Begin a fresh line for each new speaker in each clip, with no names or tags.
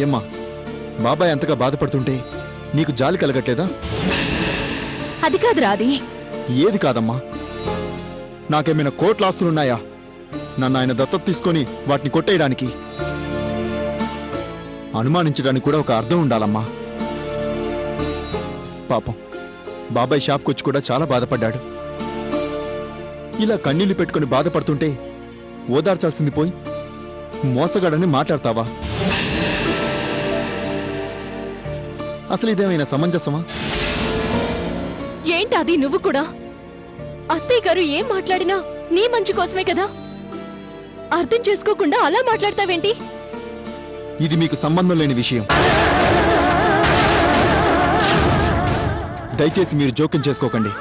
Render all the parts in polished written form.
ఏమ్మా, బాబాయ్ అంతగా బాధపడుతుంటే నీకు జాలి కలగట్లేదా?
అది కాదు రాది.
ఏది కాదమ్మా, నాకేమైనా కోట్ల ఆస్తులున్నాయా నన్ను ఆయన దత్తత తీసుకొని వాటిని కొట్టేయడానికి? అనుమానించడానికి కూడా ఒక అర్థం ఉండాలమ్మా. పాపం బాబాయ్ షాప్కొచ్చి కూడా చాలా బాధపడ్డాడు. ఇలా కన్నీళ్లు పెట్టుకుని బాధపడుతుంటే ఓదార్చాల్సింది పోయి మోసగాడని మాట్లాడతావా? అసలు ఇదేమైనా సమంజసమా?
ఏంటది నువ్వు కూడా? అత్తయ్య గారు ఏం మాట్లాడినా నీ మంచి కోసమే కదా. అర్థం చేసుకోకుండా అలా మాట్లాడతావేంటి?
ఇది మీకు సంబంధం లేని విషయం. దయచేసి మీరు జోక్యం చేసుకోకండి.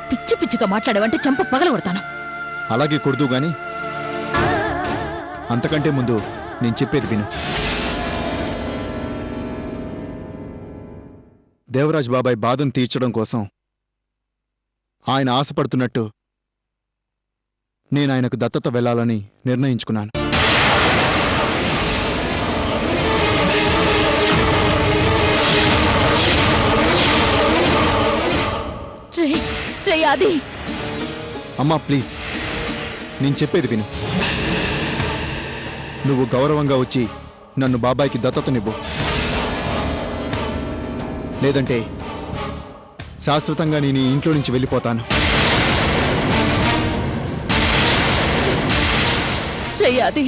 పిచ్చి పిచ్చిగా మాట్లాడవంటే చంప పగలగొడతాను.
అలాగే కొడుతూ గాని అంతకంటే ముందు నేను చెప్పేది విను. దేవరాజ్ బాబాయ్ బాధను తీర్చడం కోసం ఆయన ఆశపడుతున్నట్టు నేను ఆయనకు దత్తత వెళ్లాలని నిర్ణయించుకున్నాను.
అది
అమ్మా ప్లీజ్, నేను చెప్పేది విను. నువ్వు గౌరవంగా వచ్చి నన్ను బాబాయ్కి దత్తతనివ్వు. లేదంటే శాశ్వతంగా నేను ఈ ఇంట్లో నుంచి వెళ్ళిపోతాను.
అది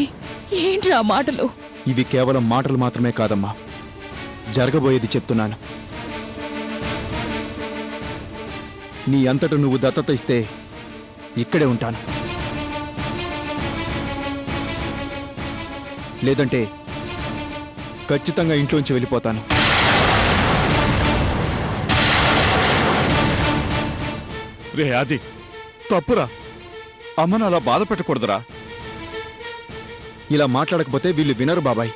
ఏంట్రా మాటలు?
ఇవి కేవలం మాటలు మాత్రమే కాదమ్మా, జరగబోయేది చెప్తున్నాను. నీ అంతట నువ్వు దత్తత ఇస్తే ఇక్కడే ఉంటాను. లేదంటే ఖచ్చితంగా ఇంట్లోంచి వెళ్ళిపోతాను.
రే అది తప్పురా, అమ్మను అలా బాధ పెట్టకూడదురా.
ఇలా మాట్లాడకపోతే వీళ్ళు వినరు బాబాయ్.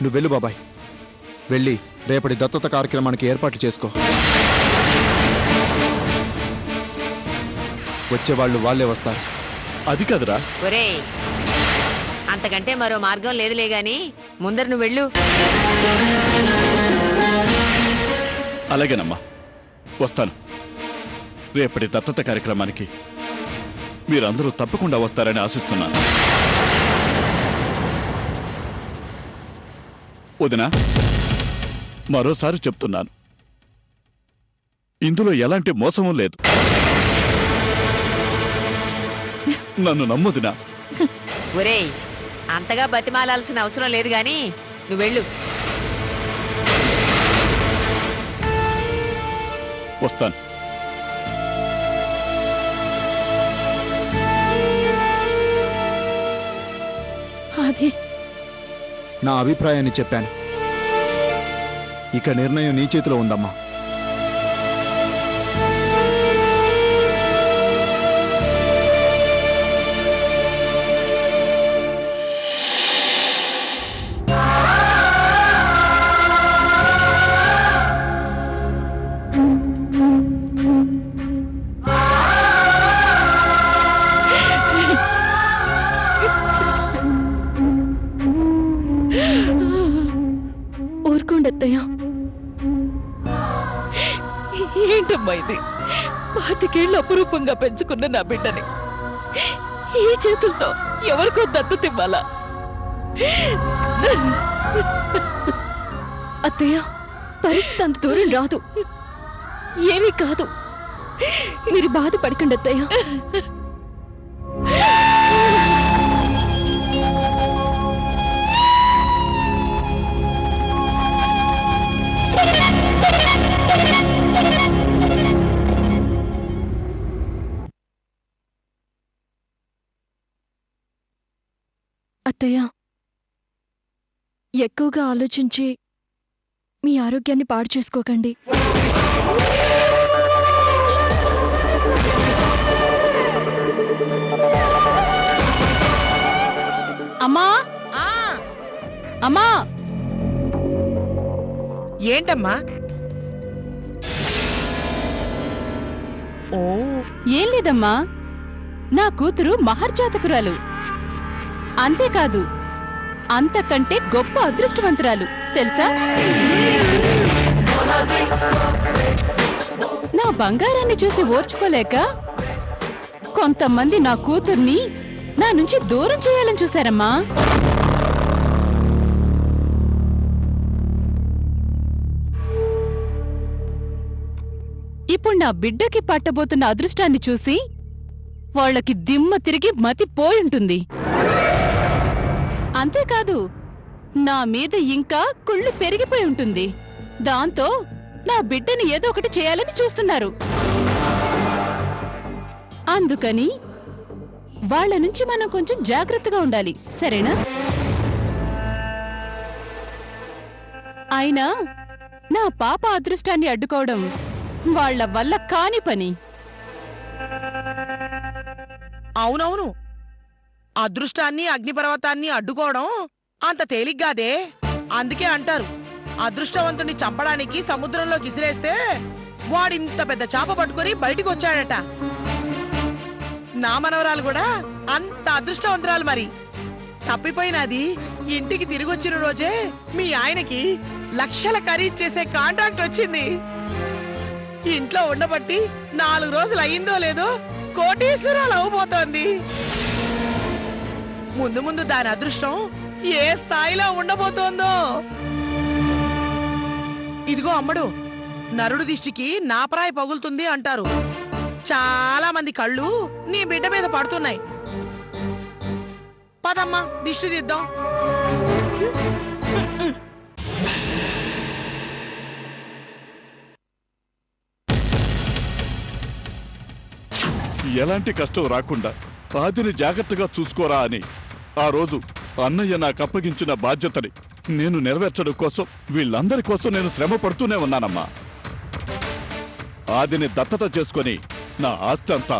నువ్వు వెళ్ళు బాబాయ్, వెళ్ళి రేపటి దత్తత కార్యక్రమానికి ఏర్పాట్లు చేసుకో. వచ్చేవాళ్ళు వాళ్ళే వస్తారు.
అది కదరా.
ఒరేయ్, అంతకంటే మరో మార్గం లేదులే గాని ముందర నువ్వు వెళ్ళు.
అలాగేనమ్మా, వస్తాను. రేపటి దత్తత కార్యక్రమానికి మీరందరూ తప్పకుండా వస్తారని ఆశిస్తున్నాను. వదినా, మరోసారి చెప్తున్నాను, ఇందులో ఎలాంటి మోసమూ లేదు. నన్ను నమ్ముదినా.
ఒరేయ్, అంతగా బతిమాలాల్సిన అవసరం లేదు గాని నువ్వు వెళ్ళు.
వస్తాను.
అది
నా అభిప్రాయాన్ని చెప్పాను. ఇక నిర్ణయం నీ చేతిలో ఉందమ్మా.
ఊరుకోండత్తయ్య. ఏంటమ్మా ఇది? 25 ఏళ్ళు అపురూపంగా పెంచుకున్న నా బిడ్డని ఈ చేతులతో ఎవరికో దత్తతివ్వాలా? అత్తయ్య, పరిస్థితి అంత దూరం రాదు. ఏమీ కాదు, మీరు బాధపడకండి అత్తయ్య. అత్తయ్య, ఎక్కువగా ఆలోచించి మీ ఆరోగ్యాన్ని పాడు చేసుకోకండి.
అమ్మా, అమ్మా
ఏంటమ్మా? ఓ,
ఏం లేదమ్మా, నా కూతురు మహర్జాతకురాలు. అంతేకాదు, అంతకంటే గొప్ప అదృష్టవంతురాలు తెలుసా? నా బంగారాన్ని చూసి ఓర్చుకోలేక కొంతమంది నా కూతుర్ని నా నుంచి దూరం చేయాలని చూశారమ్మా. ఇప్పుడు నా బిడ్డకి పట్టబోతున్న అదృష్టాన్ని చూసి వాళ్ళకి దిమ్మ తిరిగి మతి పోయుంటుంది. అంతేకాదు, నా మీద ఇంకా కుళ్ళు పెరిగిపోయి ఉంటుంది. దాంతో నా బిడ్డని ఏదో ఒకటి చేయాలని చూస్తున్నారు. అందుకని వాళ్ళ నుంచి మనం కొంచెం జాగ్రత్తగా ఉండాలి, సరేనా? అయినా నా పాప అదృష్టాన్ని అడ్డుకోవడం వాళ్ళ వల్ల కాని పని.
అవునవును, అదృష్టాన్ని అగ్నిపర్వతాన్ని అడ్డుకోవడం అంత తేలిగ్గాదే. అందుకే అంటారు, అదృష్టవంతుని చంపడానికి సముద్రంలో గిసిరేస్తే వాడింత పెద్ద చాప పట్టుకుని బయటికి వచ్చాడట. నా మనవరాలు కూడా అంత అదృష్టవంతురాలు. మరి తప్పిపోయినది ఇంటికి తిరిగొచ్చిన రోజే మీ ఆయనకి లక్షల ఖరీదు చేసే కాంట్రాక్ట్ వచ్చింది. ఇంట్లో ఉండబట్టి 4 రోజులు అయ్యిందో లేదో కోటీశ్వరాలు అవ్వబోతోంది. ముందు ముందు దాని అదృష్టం ఏ స్థాయిలో ఉండబోతోందో. ఇదిగో అమ్మడు, నరుడు దిష్టికి నాపరాయి పగులుతుంది అంటారు. చాలా మంది కళ్ళు నీ బిడ్డ మీద పడుతున్నాయి. పదమ్మా, దిష్టి తీద్దాం.
ఎలాంటి కష్టం రాకుండా ఆదిని జాగ్రత్తగా చూసుకోరా అని ఆ రోజు అన్నయ్య నాకు అప్పగించిన బాధ్యతని నేను నెరవేర్చడం కోసం వీళ్ళందరి కోసం నేను శ్రమ పడుతూనే ఉన్నానమ్మా. ఆదిని దత్తత చేసుకొని నా ఆస్తి అంతా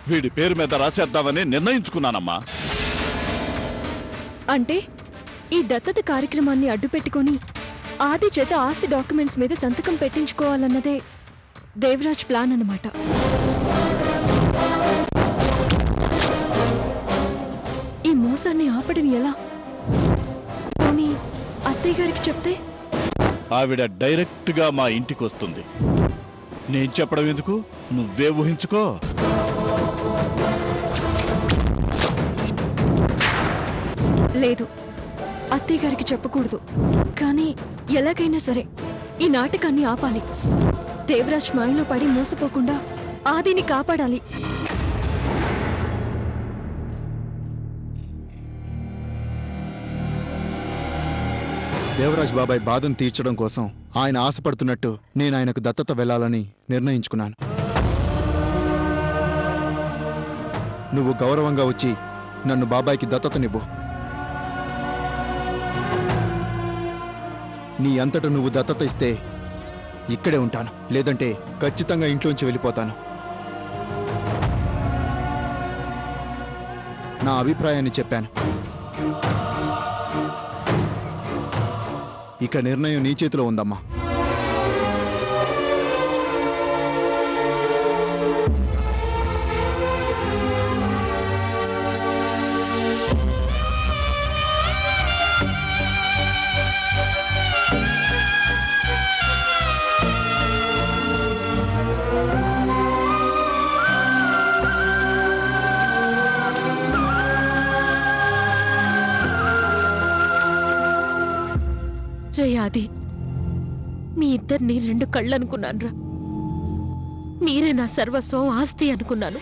వీడి పేరు మీద రాసేద్దామని నిర్ణయించుకున్నానమ్మా.
అంటే ఈ దత్తత కార్యక్రమాన్ని అడ్డుపెట్టుకొని ఆది చేత ఆస్తి డాక్యుమెంట్స్ మీద సంతకం పెట్టించుకోవాలన్నదే దేవరాజ్ ప్లాన్ అన్నమాట. ఈ మోసాన్ని ఆపడం ఎలా? పోనీ అత్తయ్య గారికి చెప్తే?
ఆవిడ డైరెక్ట్ గా మా ఇంటికి వస్తుంది. నేను చెప్పడం ఎందుకు, నువ్వే ఊహించుకో.
లేదు, అత్తయ్య గారికి చెప్పకూడదు. కానీ ఎలాగైనా సరే ఈ నాటకాన్ని ఆపాలి. దేవరాజ్ మాయలో పడి మోసపోకుండా ఆదిని కాపాడాలి.
దేవరాజ్ బాబాయ్ బాధను తీర్చడం కోసం ఆయన ఆశపడుతున్నట్టు నేను ఆయనకు దత్తత వెళ్ళాలని నిర్ణయించుకున్నాను. నువ్వు గౌరవంగా వచ్చి నన్ను బాబాయ్కి దత్తతనివ్వు. నీ అంతట నువ్వు దత్తత ఇస్తే ఇక్కడే ఉంటాను, లేదంటే ఖచ్చితంగా ఇంట్లోంచి వెళ్ళిపోతాను. నా అభిప్రాయాన్ని చెప్పాను. ఇక నిర్ణయం నీ చేతిలో ఉందమ్మా.
రేయాది, మీ ఇద్దరిని 2 కళ్ళు అనుకున్నానురా. మీరే నా సర్వస్వం, ఆస్తి అనుకున్నాను.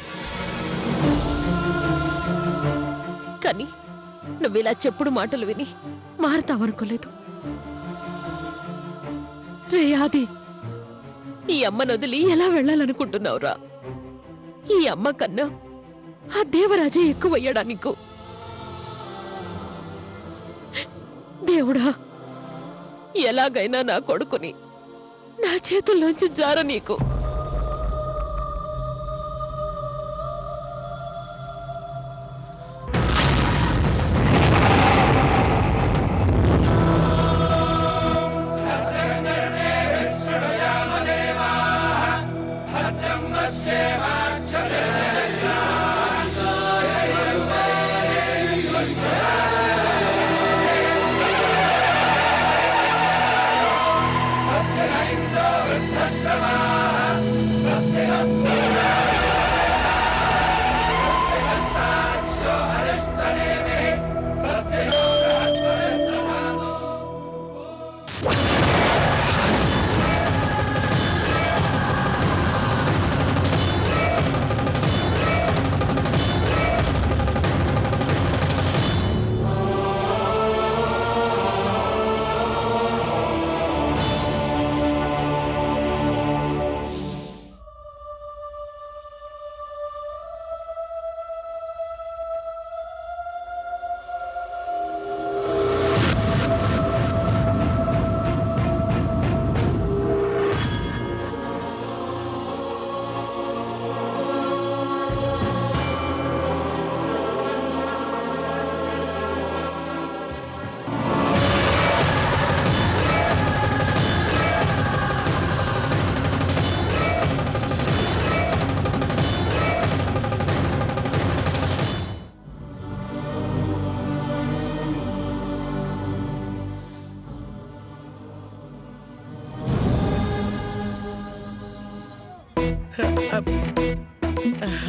కానీ నువ్విలా చెప్పుడు మాటలు విని మారతావనుకోలేదు. రేయాది, ఈ అమ్మను వదిలి ఎలా వెళ్ళాలనుకుంటున్నావురా? ఈ అమ్మ కన్నా ఆ దేవరాజే ఎక్కువయ్యాడా నీకు? దేవుడా, ఎలాగైనా నా కొడుకుని నా చేతుల్లోంచి జార నీకు.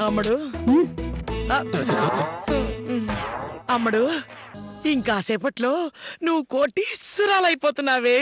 అమ్మడు అమ్మడు ఇంకాసేపట్లో నువ్వు కోటీశ్వరాలైపోతున్నావే.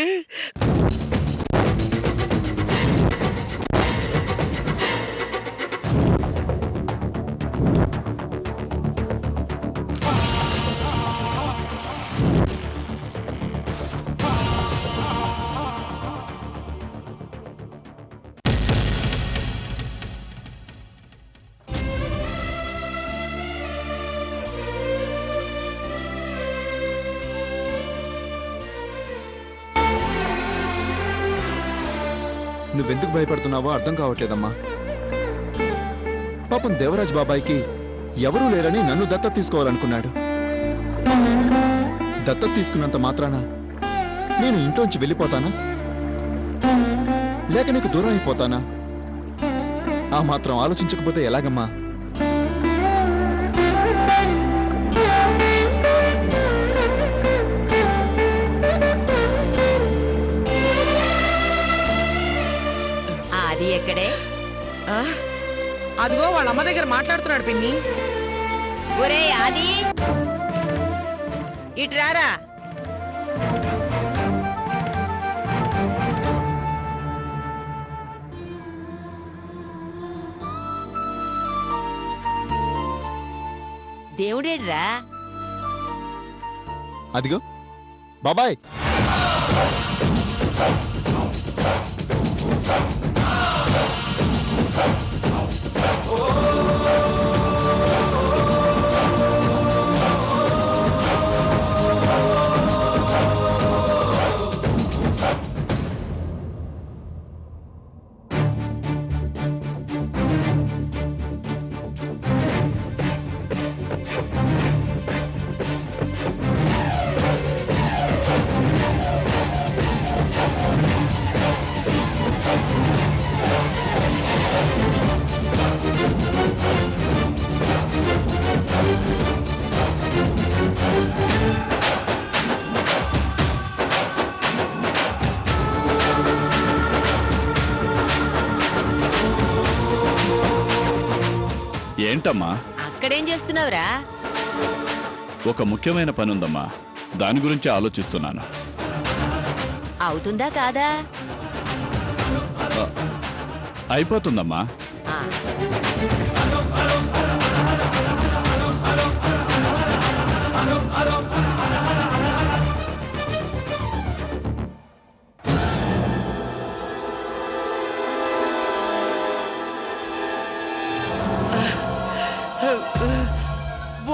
నువ్వెందుకు భయపడుతున్నావో అర్థం కావట్లేదమ్మా. పాపం దేవరాజ్ బాబాయ్కి ఎవరూ లేరని నన్ను దత్తత తీసుకోవాలనుకున్నాడు. దత్తత తీసుకున్నంత మాత్రాన నేను ఇంట్లోంచి వెళ్ళిపోతానా, లేక నీకు దూరం అయిపోతానా? ఆ మాత్రం ఆలోచించకపోతే ఎలాగమ్మా?
అది ఎక్కడే?
ఆ? అదిగో వాళ్ళ అమ్మ దగ్గర మాట్లాడుతున్నాడు పిన్ని.
ఒరే ఆది, ఇట్రారా. దేవుడేడ్రా?
అదిగో బాబాయ్.
ఏంటమ్మా?
అక్కడేం చేస్తున్నావురా?
ఒక ముఖ్యమైన పని ఉందమ్మా, దాని గురించి ఆలోచిస్తున్నాను.
అవుతుందా కాదా?
అయిపోతుందమ్మా.
ఆ.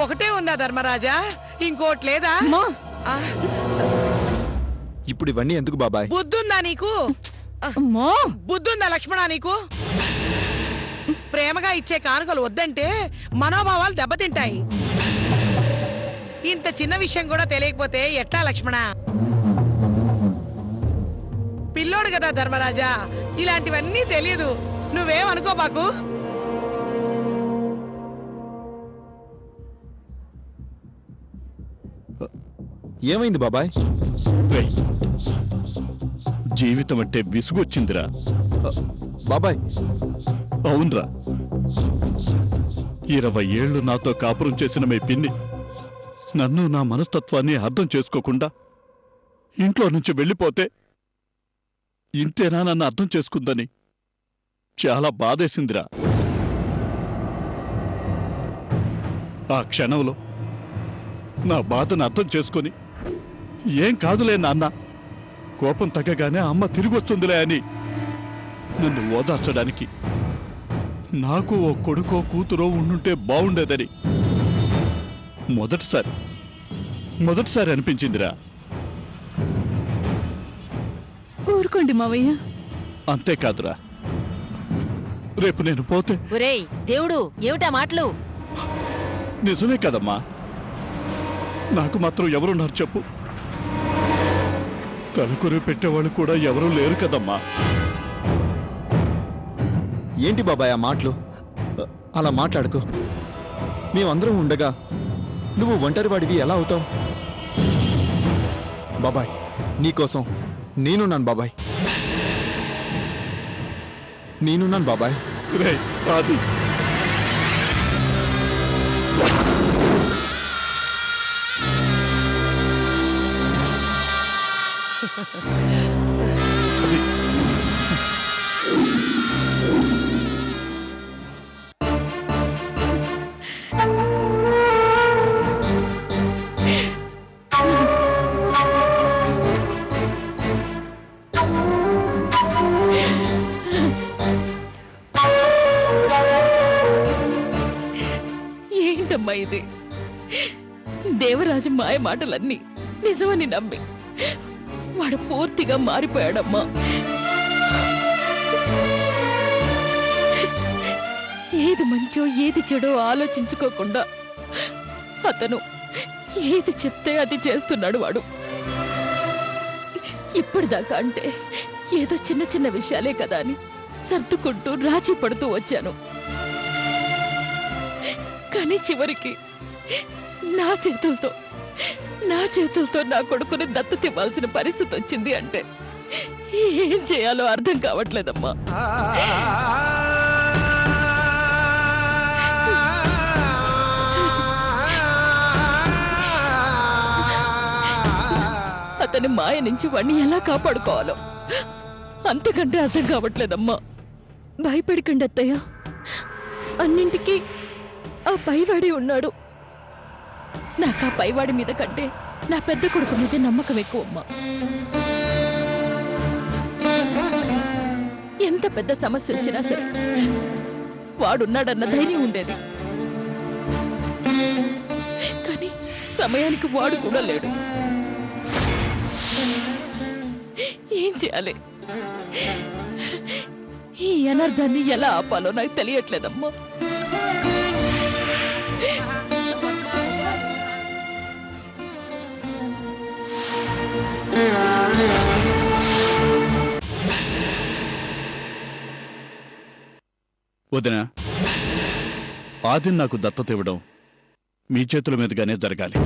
ఒకటే ఉందా ధర్మరాజా? ఇంకోటి లేదా? ఆ,
ఇప్పుడు ఇవన్నీ ఎందుకు బాబాయ్?
బుద్ధుందా నీకు?
అమ్మో
బుద్ధుందా లక్ష్మణ నీకు? ప్రేమగా ఇచ్చే కానుకలు వద్దంటే మనోభావాలు దెబ్బతింటాయి. ఇంత చిన్న విషయం కూడా తెలియకపోతే ఎట్లా లక్ష్మణ? పిల్లోడు కదా ధర్మరాజా, ఇలాంటివన్నీ తెలియదు. నువ్వేం అనుకో బాకు.
ఏమైంది బాబాయ్?
రేయ్, జీవితం అంటే విసుగొచ్చిందిరా.
బాబాయ్,
అవునరా, 20 ఏళ్లు నాతో కాపురం చేసిన మీ పిన్ని నన్ను నా మనస్తత్వాన్ని అర్థం చేసుకోకుండా ఇంట్లో నుంచి వెళ్ళిపోతే ఇంతేనా నన్ను అర్థం చేసుకుందని చాలా బాధేసిందిరా. ఆ క్షణంలో నా బాధను అర్థం చేసుకొని ఏం కాదులే నాన్న, కోపం తగ్గగానే అమ్మ తిరిగొస్తుందిలే అని నన్ను ఓదార్చడానికి నాకు ఓ కొడుకో కూతురో ఉండుంటే బావుండేదని మొదటిసారి అనిపించిందిరా.
ఊరుకోండి మావయ్య.
అంతేకాదురా, రేపు నేను పోతే
ఒరేయ్ దేవుడు, ఏమిటా మాటలు?
నిజమే కదమ్మా, నాకు మాత్రం ఎవరున్నారు చెప్పు? తలకొరి పెట్టేవాళ్ళు కూడా ఎవరూ లేరు కదమ్మా.
ఏంటి బాబాయ్ ఆ మాటలు? అలా మాట్లాడుకో. మేమందరం ఉండగా నువ్వు ఒంటరివాడివి ఎలా అవుతావు? బాబాయ్, నీకోసం నేనున్నాను బాబాయ్, నేనున్నాను బాబాయ్.
రేయ్ ఆది, అది
ఏంటమ్మా ఇది? దేవరాజు మాయ మాటలన్నీ నిజమని నమ్మి వాడు పూర్తిగా మారిపోయాడమ్మా. ఏది మంచో ఏది చెడో ఆలోచించుకోకుండా అతను ఏది చెప్తే అది చేస్తున్నాడు వాడు. ఇప్పటిదాకా అంటే ఏదో చిన్న చిన్న విషయాలే కదా అని సర్దుకుంటూ రాజీ పడుతూ వచ్చాను. కానీ చివరికి నా చేతులతో నా కొడుకుని దత్తత ఇవ్వాల్సిన పరిస్థితి వచ్చింది అంటే ఏం చేయాలో అర్థం కావట్లేదమ్మా. అతని మాయ నుంచి వాణ్ణి ఎలా కాపాడుకోవాలో అంతకంటే అర్థం కావట్లేదమ్మా.
భయపడకండి అత్తయ్య, అన్నింటికీ ఆ పైవాడే ఉన్నాడు.
నాకు ఆ పైవాడి మీద కంటే నా పెద్ద కొడుకు మీద నమ్మకం ఎక్కువమ్మా. ఎంత పెద్ద సమస్య వచ్చినా సరే వాడున్నాడన్న ధైర్యం ఉండేది. కానీ సమయానికి వాడు కూడా లేడు. ఏం చేయాలి? ఈ అనర్థాన్ని ఎలా ఆపాలో నాకు తెలియట్లేదమ్మా.
వదినా, ఆదిని నాకు దత్తత ఇవ్వడం మీ చేతుల మీదుగానే జరగాలి.